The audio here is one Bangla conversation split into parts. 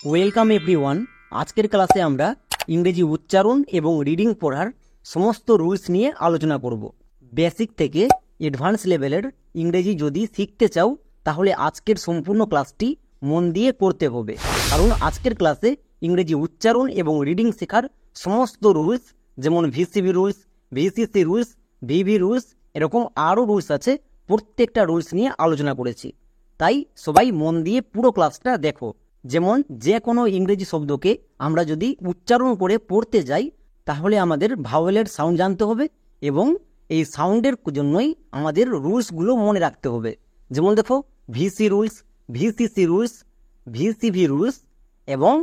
Welcome everyone. আজকের ক্লাসে আমরা ইংরেজি উচ্চারণ এবং রিডিং পড়ার সমস্ত রুলস নিয়ে আলোচনা করব। বেসিক থেকে অ্যাডভান্স লেভেলের ইংরেজি যদি শিখতে চাও তাহলে আজকের সম্পূর্ণ ক্লাসটি মন দিয়ে করতে হবে, কারণ আজকের ক্লাসে ইংরেজি উচ্চারণ এবং রিডিং শেখার সমস্ত রুলস, যেমন VCB rules, VCC rules, VV rules, এরকম আরও রুলস আছে। প্রত্যেকটা রুলস নিয়ে আলোচনা করেছি, তাই সবাই মন দিয়ে পুরো ক্লাসটা দেখো। যেমন যে কোনো ইংরেজি শব্দকে আমরা যদি উচ্চারণ করে পড়তে যাই তাহলে আমাদের ভাওয়েলের সাউন্ড জানতে হবে এবং এই সাউন্ডের জন্যই আমাদের রুলসগুলো মনে রাখতে হবে। যেমন দেখো, VC rules, VCC rules, VCV rules এবং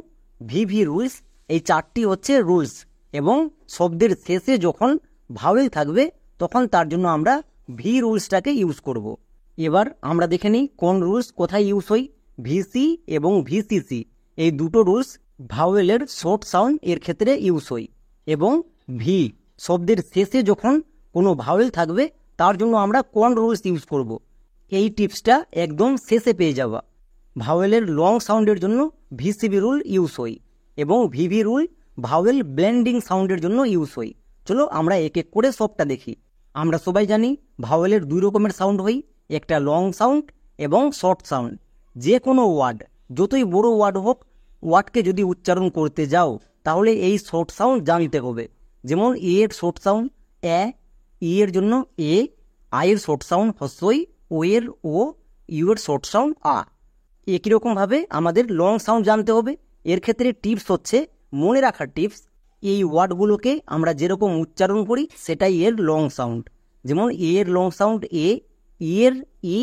ভিভি রুলস, এই চারটি হচ্ছে রুলস। এবং শব্দের শেষে যখন ভাওয়েল থাকবে তখন তার জন্য আমরা ভি রুলসটাকে ইউজ করব। এবার আমরা দেখে নিই কোন রুলস কোথায় ইউজ হয়। ভিসি এবং ভিসিসি এই দুটো রুলস ভাওয়েলের শর্ট সাউন্ড এর ক্ষেত্রে ইউজ হয়, এবং ভি শব্দের শেষে যখন কোনো ভাওয়েল থাকবে তার জন্য আমরা কোন রুলস ইউজ করব। এই টিপসটা একদম শেষে পেয়ে যাওয়া। ভাওয়েলের লং সাউন্ডের জন্য ভিসিবি রুল ইউজ হয় এবং ভিভি রুল ভাওয়েল ব্লেন্ডিং সাউন্ডের জন্য ইউজ হয়। চলো আমরা এক এক করে সবটা দেখি। আমরা সবাই জানি ভাওয়েলের দুই রকমের সাউন্ড হয়, একটা লং সাউন্ড এবং শর্ট সাউন্ড। যে কোনো ওয়ার্ড, যতই বড় ওয়ার্ড হোক, ওয়ার্ডকে যদি উচ্চারণ করতে যাও তাহলে এই শর্ট সাউন্ড জানতে হবে। যেমন এ এর শর্ট সাউন্ড এ, ই এর জন্য এ, আই এর শর্ট সাউন্ড হস্যই, ও এর ও, ইউ এর শর্ট সাউন্ড আ। একই রকমভাবে আমাদের লং সাউন্ড জানতে হবে। এর ক্ষেত্রে টিপস হচ্ছে, মনে রাখার টিপস, এই ওয়ার্ডগুলোকে আমরা যেরকম উচ্চারণ করি সেটাই এর লং সাউন্ড। যেমন এ এর লং সাউন্ড এ, ই এর ই,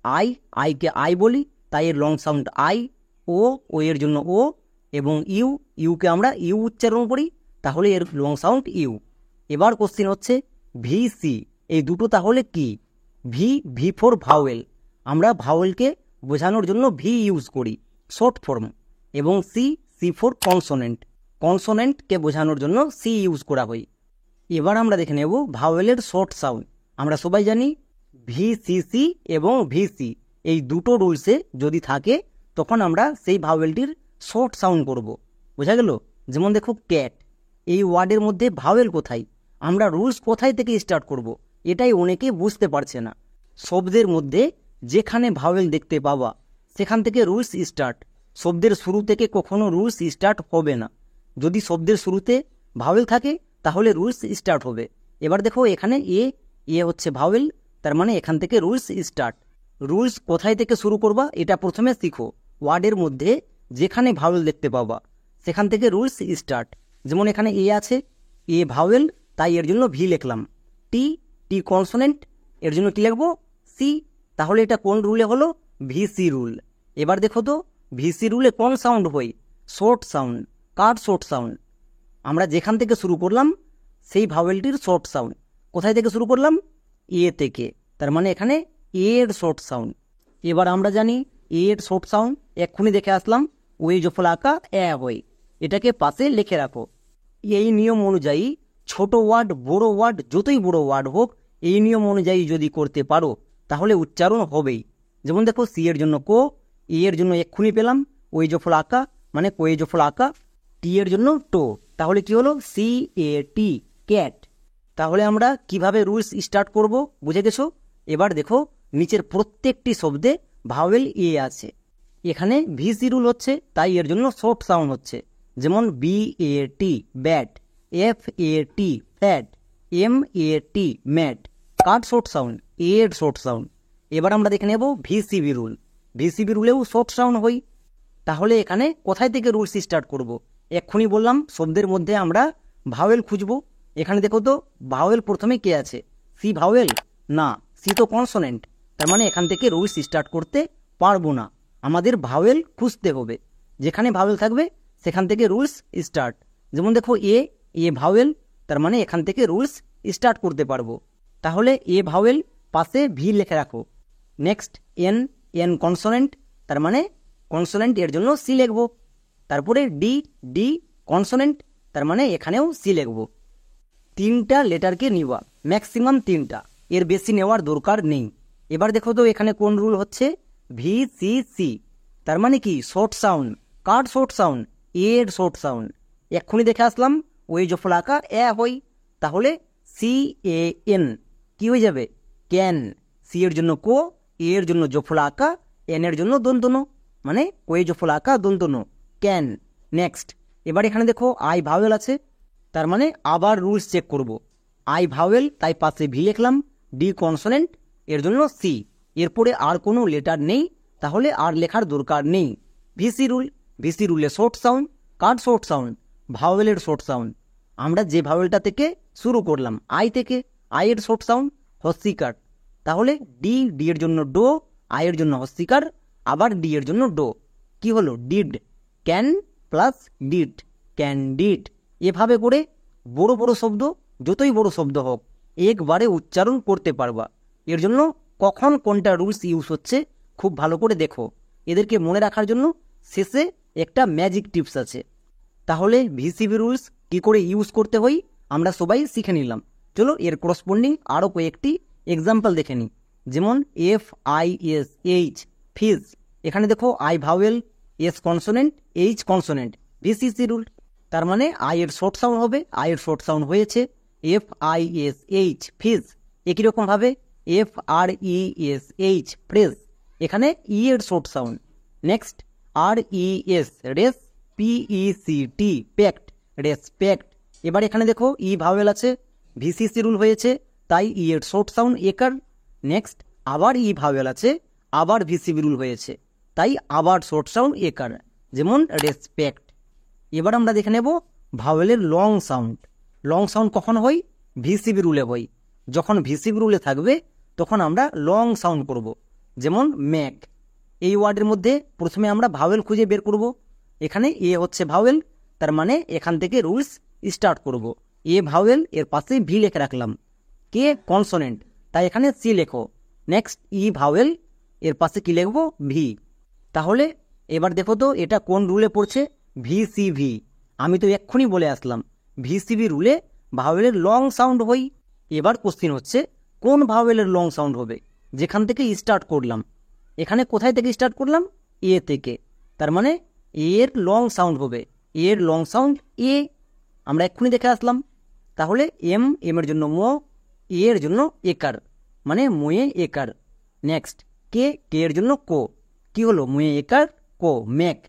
আই, আইকে আই বলি তাই এর লং সাউন্ড আই, ও, ও এর জন্য ও, এবং ইউ, ইউকে আমরা ইউ উচ্চারণ করি তাহলে এর লং সাউন্ড ইউ। এবার কোশ্চিন হচ্ছে ভিসি, এই দুটো তাহলে কি? ভি ফর ভাওয়েল, আমরা ভাওয়েলকে বোঝানোর জন্য ভি ইউজ করি শর্ট ফর্ম, এবং সি ফর কনসোনেন্ট, কনসোনেন্টকে বোঝানোর জন্য সি ইউজ করা হয়। এবার আমরা দেখে নেব ভাওয়েলের শর্ট সাউন্ড। আমরা সবাই জানি ভিসিসি এবং ভিসি এই দুটো রুলসে যদি থাকে তখন আমরা সেই ভাওয়েলটির শর্ট সাউন্ড করব। বোঝা গেল? যেমন দেখো ক্যাট, এই ওয়ার্ডের মধ্যে ভাওয়েল কোথায়, আমরা রুলস কোথায় থেকে স্টার্ট করব, এটাই অনেকে বুঝতে পারছে না। শব্দের মধ্যে যেখানে ভাওয়েল দেখতে পাবা সেখান থেকে রুলস স্টার্ট। শব্দের শুরু থেকে কখনো রুলস স্টার্ট হবে না। যদি শব্দের শুরুতে ভাওয়েল থাকে তাহলে রুলস স্টার্ট হবে। এবার দেখো এখানে এ হচ্ছে ভাওয়েল, তার মানে এখান থেকে রুলস স্টার্ট। রুলস কোথায় থেকে শুরু করবা এটা প্রথমে শিখো। ওয়ার্ডের মধ্যে যেখানে ভাওয়েল দেখতে পাবা সেখান থেকে রুলস স্টার্ট। যেমন এখানে এ আছে, এ ভাওয়েল তাই এর জন্য ভি লিখলাম। টি কনসোনেন্ট, এর জন্য কি লিখবো? সি। তাহলে এটা কোন রুলে হলো? VC rule. এবার দেখো তো ভিসি রুলে কোন সাউন্ড হয়? Short sound. কার শর্ট সাউন্ড? আমরা যেখান থেকে শুরু করলাম সেই ভাওয়েলটির শর্ট সাউন্ড। কোথায় থেকে শুরু করলাম? এ থেকে, তার মানে এখানে এ এর শর্ট সাউন্ড। এবার আমরা জানি এ এর শর্ট সাউন্ড এক্ষুনি দেখে আসলাম, ওই জফল আঁকা এ হয়, এটাকে পাশে লিখে রাখো। এই নিয়ম অনুযায়ী ছোট ওয়ার্ড বড় ওয়ার্ড যতই বড় ওয়ার্ড হোক, এই নিয়ম অনুযায়ী যদি করতে পারো তাহলে উচ্চারণ হবেই। যেমন দেখো সি এর জন্য কো, ই এর জন্য এক্ষুনি পেলাম ওই জফল আঁকা, মানে কোয়ে জফল আঁকা, টি এর জন্য টো, তাহলে কি হলো? সি এ টি, ক্যাট। তাহলে আমরা কিভাবে রুলস স্টার্ট করব বুঝে গেছো? এবার দেখো নিচের প্রত্যেকটি শব্দে ভাওয়েল এ আছে। এখানে ভিসি রুল হচ্ছে তাই এর জন্য শর্ট সাউন্ড হচ্ছে। যেমন B A T bat, F A T fat, M A T mat, কার শর্ট সাউন্ড? এ এর শর্ট সাউন্ড। এবার আমরা দেখে নেব ভিসিবি রুল। ভিসিবি রুলেও শর্ট সাউন্ড হয়। তাহলে এখানে কোথায় থেকে রুলস স্টার্ট করব? এক্ষুনি বললাম শব্দের মধ্যে আমরা ভাওয়েল খুঁজবো। এখানে দেখো তো ভাওয়েল প্রথমে কে আছে? সি ভাওয়েল না, সি তো কনসোনেন্ট, তার মানে এখান থেকে রুলস স্টার্ট করতে পারবো না। আমাদের ভাওয়েল খুঁজতে হবে, যেখানে ভাওয়েল থাকবে সেখান থেকে রুলস স্টার্ট। যেমন দেখো এ ভাওয়েল, তার মানে এখান থেকে রুলস স্টার্ট করতে পারবো। তাহলে এ ভাওয়েল পাশে ভি লিখে রাখো। নেক্সট এন কনসোনেন্ট, তার মানে কনসোনেন্ট এর জন্য সি লিখবো। তারপরে ডি কনসোনেন্ট, তার মানে এখানেও সি লিখবো। তিনটা লেটারকে নিবা, ম্যাক্সিমাম তিনটা, এর বেশি নেওয়ার দরকার নেই। এবার দেখো তো এখানে কোন রুল হচ্ছে? ভিসিসি, তার মানে কি? Short sound. কার শর্ট সাউন্ড, এর শর্ট সাউন্ড। এক্ষুনি দেখে আসলাম ওই জফলা আঁকা এ হই, তাহলে সি এ এন কি হয়ে যাবে, ক্যান। সি এর জন্য কো, এর জন্য জফলা আঁকা, এন এর জন্য দন্তন, মানে ওই জফলা আঁকা দন্তন, ক্যান। নেক্সট, এবার এখানে দেখো আই ভাওয়েল আছে, তার মানে আবার রুলস চেক করব। আই ভাওয়েল, তাই পাশে ভি লিখলাম, ডি কনসোনেন্ট, এর জন্য সি। এরপরে আর কোনো লেটার নেই, তাহলে আর লেখার দরকার নেই। ভিসি রুল, ভিসি রুলে শর্ট সাউন্ড, কার শর্ট সাউন্ড, ভাওয়েলের শর্ট সাউন্ড। আমরা যে ভাওয়েলটা থেকে শুরু করলাম, আই থেকে, আই এর শর্ট সাউন্ড হস্যিকার, তাহলে ডি, ডি এর জন্য ডো, আই এর জন্য হস্যিকার, আবার ডি এর জন্য ডো, কি হলো did. Can plus did, candid. এভাবে করে বড় বড় শব্দ, যতই বড় শব্দ হোক, একবারে উচ্চারণ করতে পারবা। এর জন্য কখন কোনটা রুলস ইউজ হচ্ছে খুব ভালো করে দেখো। এদেরকে মনে রাখার জন্য শেষে একটা ম্যাজিক টিপস আছে। তাহলে ভিসিবি রুলস কি করে ইউজ করতে হয় আমরা সবাই শিখে নিলাম। চলো এর করসপন্ডিং আরও কয়েকটি এক্সাম্পল দেখে নিই। যেমন F I S H, fish. এখানে দেখো I vowel, S consonant, H consonant, VCC rule. তার মানে আই এর শর্ট সাউন্ড হবে, আই এর শর্ট সাউন্ড হয়েছে F I S H, fish. একই রকমভাবে F R E S H, fresh, এখানে ই এর short sound. Next R E S, res, P E C T, pect, respect. এবার এখানে দেখো ই ভাওয়েল আছে, ভিসিসি রুল হয়েছে, তাই ই এর শর্ট সাউন্ড একার। নেক্সট আবার ই ভাওয়েল আছে, আবার ভিসিবি রুল হয়েছে, তাই আবার শর্ট সাউন্ড একার, যেমন রেসপেক্ট। এবার আমরা দেখে নেব ভাওয়েলের লং সাউন্ড। লং সাউন্ড কখন হয়, ভিসিবি রুলে হয়। যখন ভিসিবি রুলে থাকবে তখন আমরা লং সাউন্ড করব। যেমন ম্যাক, এই ওয়ার্ডের মধ্যে প্রথমে আমরা ভাওয়েল খুঁজে বের করব। এখানে এ হচ্ছে ভাওয়েল, তার মানে এখান থেকে রুলস স্টার্ট করব। এ ভাওয়েল, এর পাশে ভি লিখে রাখলাম। কে কনসোনেন্ট, তাই এখানে সি লেখো। নেক্সট ই ভাওয়েল, এর পাশে কি লিখবো, ভি। তাহলে এবার দেখো তো এটা কোন রুলে পড়ছে, ভিসিভি। আমি তো এক্ষুনি বলে আসলাম ভিসিবি রুলে ভাওয়েলের লং সাউন্ড হই। এবার কোশ্চিন হচ্ছে কোন ভাওয়েলের লং সাউন্ড হবে, যেখান থেকে স্টার্ট করলাম। এখানে কোথায় থেকে স্টার্ট করলাম, এ থেকে, তার মানে এর লং সাউন্ড হবে, এর লং সাউন্ড এ। আমরা এক্ষুনি দেখে আসলাম। তাহলে এম, এম এর জন্য মো, এ এর জন্য একার, মানে মোয়ে একার। নেক্সট কে, কে এর জন্য কো, কি হলো মোয়ে একার কো, ম্যাক।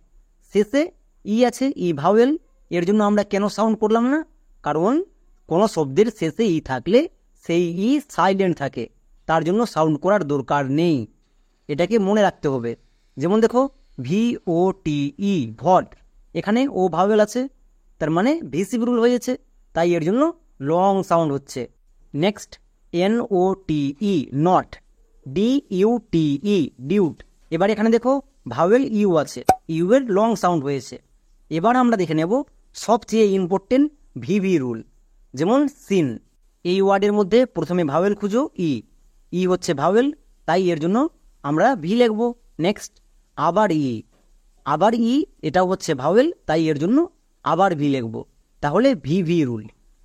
শেষে ই আছে, ই ভাওয়েল, এর জন্য আমরা কেন সাউন্ড করলাম না, কারণ কোনো শব্দের শেষে ই থাকলে সেই ই সাইলেন্ট থাকে, তার জন্য সাউন্ড করার দরকার নেই। এটাকে মনে রাখতে হবে। যেমন দেখো ভি ও টি ই, ভট, এখানে ও ভাওয়েল আছে, তার মানে ভিসিবি রুল হয়েছে, তাই এর জন্য লং সাউন্ড হচ্ছে। Next N O T E, note, D U T E, dute. এবার এখানে দেখো ভাওয়েল ইউ আছে, ইউ এর লং সাউন্ড হয়েছে। এবার আমরা দেখে নেব সবচেয়ে ইম্পর্টেন্ট ভিভি রুল। যেমন সিন, এই ওয়ার্ডের মধ্যে প্রথমে ভাওয়েল খুঁজো, ই, ই হচ্ছে ভাওয়েল, তাই এর জন্য আমরা ভি লিখব। নেক্সট আবার ই, আবার ই, এটাও হচ্ছে ভাওয়েল, তাই এর জন্য আবার ভি লিখব। তাহলে ভিভি রুল।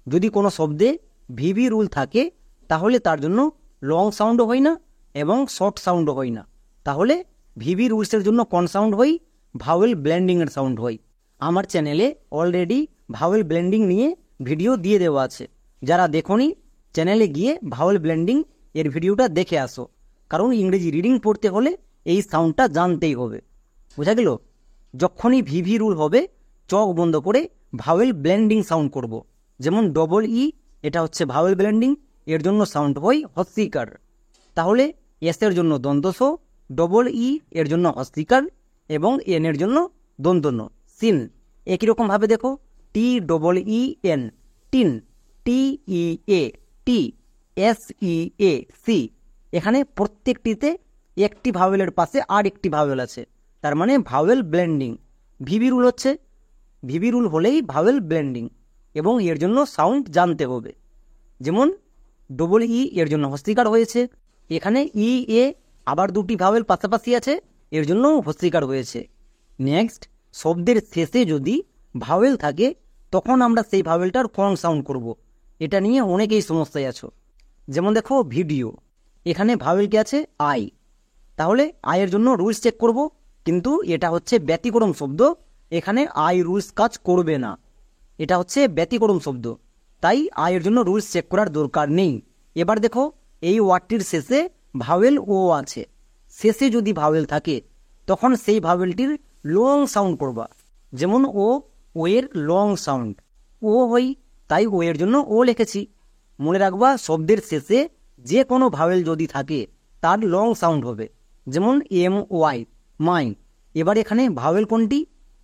যদি কোনো শব্দে ভিভি রুল থাকে তাহলে তার জন্য লং সাউন্ডও হয় না এবং শর্ট সাউন্ডও হয় না। তাহলে ভিভি রুলসের জন্য কোন সাউন্ড হয়, ভাওয়েল ব্লেন্ডিংয়ের সাউন্ড হয়। আমার চ্যানেলে অলরেডি ভাওয়েল ব্লেন্ডিং নিয়ে ভিডিও দিয়ে দেওয়া আছে, যারা দেখোনি চ্যানেলে গিয়ে ভাওয়েল ব্লেন্ডিং এর ভিডিওটা দেখে আসো, কারণ ইংরেজি রিডিং পড়তে হলে এই সাউন্ডটা জানতেই হবে। বোঝা গেল? যখনই ভিভি রুল হবে চোখ বন্ধ করে ভাওয়েল ব্লেন্ডিং সাউন্ড করব। যেমন ডবল ই, এটা হচ্ছে ভাওয়েল ব্লেন্ডিং, এর জন্য সাউন্ড হয় হস্যিকার। তাহলে এস এর জন্য দন্তস, ডবল ই এর জন্য হস্যিকার এবং এন এর জন্য দন্তন্য, সিন। একই রকমভাবে দেখো T double E N, teen, T E A, tea, S E A, sea. এখানে প্রত্যেকটিতে একটি ভাওয়েলের পাশে আর একটি ভাওয়েল আছে, তার মানে ভাওয়েল ব্লেন্ডিং। ভিভি রুল হচ্ছে, ভিভি রুল হলেই ভাওয়েল ব্লেন্ডিং এবং এর জন্য সাউন্ড জানতে হবে। যেমন ডবল ই এর জন্য হস্যিকার হয়েছে, এখানে ই এ আবার দুটি ভাওয়েল পাশাপাশি আছে, এর জন্য হস্যিকার হয়েছে। নেক্সট শব্দের শেষে যদি ভাওয়েল থাকে তখন আমরা সেই ভাওয়েলটার কোন সাউন্ড করব, এটা নিয়ে অনেকেই সমস্যায় আছো। যেমন দেখো ভিডিও, এখানে ভাওয়েল কি আছে, আই। তাহলে আয়ের জন্য রুলস চেক করব, কিন্তু এটা হচ্ছে ব্যতিক্রম শব্দ, এখানে আই রুলস কাজ করবে না, এটা হচ্ছে ব্যতিক্রম শব্দ, তাই আয়ের জন্য রুলস চেক করার দরকার নেই। এবার দেখো এই ওয়ার্ডটির শেষে ভাওয়েল ও আছে, শেষে যদি ভাওয়েল থাকে তখন সেই ভাওয়েলটির লং সাউন্ড করবা, যেমন ও এর লং সাউন্ড, ও হই তাই ও এর জন্য ও লিখেছি। মনে রাখবা শব্দের শেষে যে কোনো ভাওয়েল যদি থাকে তার লং সাউন্ড হবে, যেমন এম ওয়াই মাই। এবার এখানে ভাওয়েল কোনটি?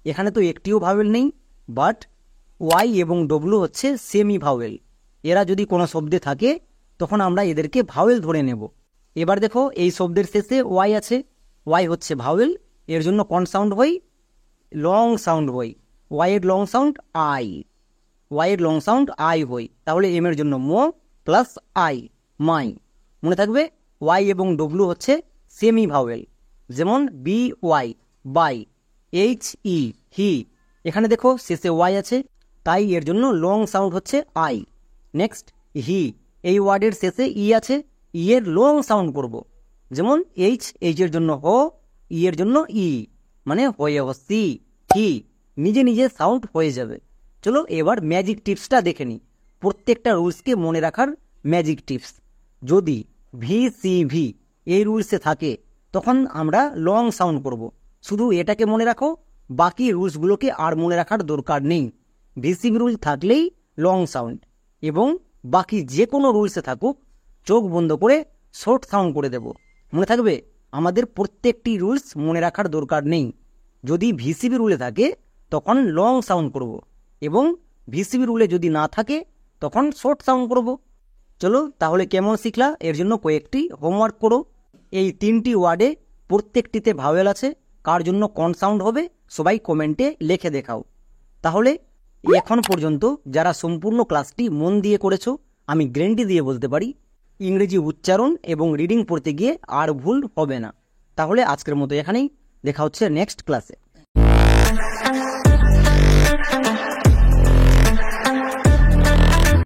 এখানে তো একটিও ভাওয়েল নেই, বাট ওয়াই এবং ডব্লু হচ্ছে সেমি ভাওয়েল। এরা যদি কোনো শব্দে থাকে তখন আমরা এদেরকে ভাওয়েল ধরে নেব। এবার দেখো এই শব্দের শেষে ওয়াই আছে, ওয়াই হচ্ছে ভাওয়েল, এর জন্য কোন সাউন্ড হই? লং সাউন্ড হই। ওয়াই এর লং সাউন্ড আই, ওয়াই এর লং সাউন্ড আই হই, তাহলে এম এর জন্য মো প্লাস আই মাই। মনে থাকবে ওয়াই এবং ডব্লু হচ্ছে সেমি ভাওয়েল, যেমন B Y by, H E he. এখানে দেখো শেষে ওয়াই আছে তাই এর জন্য লং সাউন্ড হচ্ছে আই। নেক্সট হি, এই ওয়ার্ডের শেষে ই আছে, ই এর লং সাউন্ড করব, যেমন এইচ, এইচ এর জন্য হো, ই এর জন্য ই, মানে হয়ে হসি হি, নিজে নিজে সাউন্ড হয়ে যাবে। চলো এবার ম্যাজিক টিপসটা দেখে নিই, প্রত্যেকটা রুলসকে মনে রাখার ম্যাজিক টিপস। যদি ভি সি ভি এই রুলসে থাকে তখন আমরা লং সাউন্ড করব, শুধু এটাকে মনে রাখো, বাকি রুলসগুলোকে আর মনে রাখার দরকার নেই। ভিসিভি রুল থাকলেই লং সাউন্ড, এবং বাকি যে কোনো রুলসে থাকুক চোখ বন্ধ করে শর্ট সাউন্ড করে দেব। মনে থাকবে আমাদের প্রত্যেকটি রুলস মনে রাখার দরকার নেই। যদি ভিসিবি রুলে থাকে তখন লং সাউন্ড করব, এবং ভিসিবি রুলে যদি না থাকে তখন শর্ট সাউন্ড করব। চলো তাহলে কেমন শিখলা এর জন্য কয়েকটি হোমওয়ার্ক করো। এই 3টি ওয়ার্ডে প্রত্যেকটিতে ভাওয়েল আছে, কার জন্য কোন সাউন্ড হবে সবাই কমেন্টে লিখে দেখাও। তাহলে এখন পর্যন্ত যারা সম্পূর্ণ ক্লাসটি মন দিয়ে করেছো, আমি গ্যারান্টি দিয়ে বলতে পারি ইংরেজি উচ্চারণ এবং রিডিং পড়তে গিয়ে আর ভুল হবে না। তাহলে আজকের মতো এখানেই, দেখা হচ্ছে নেক্সট ক্লাসে।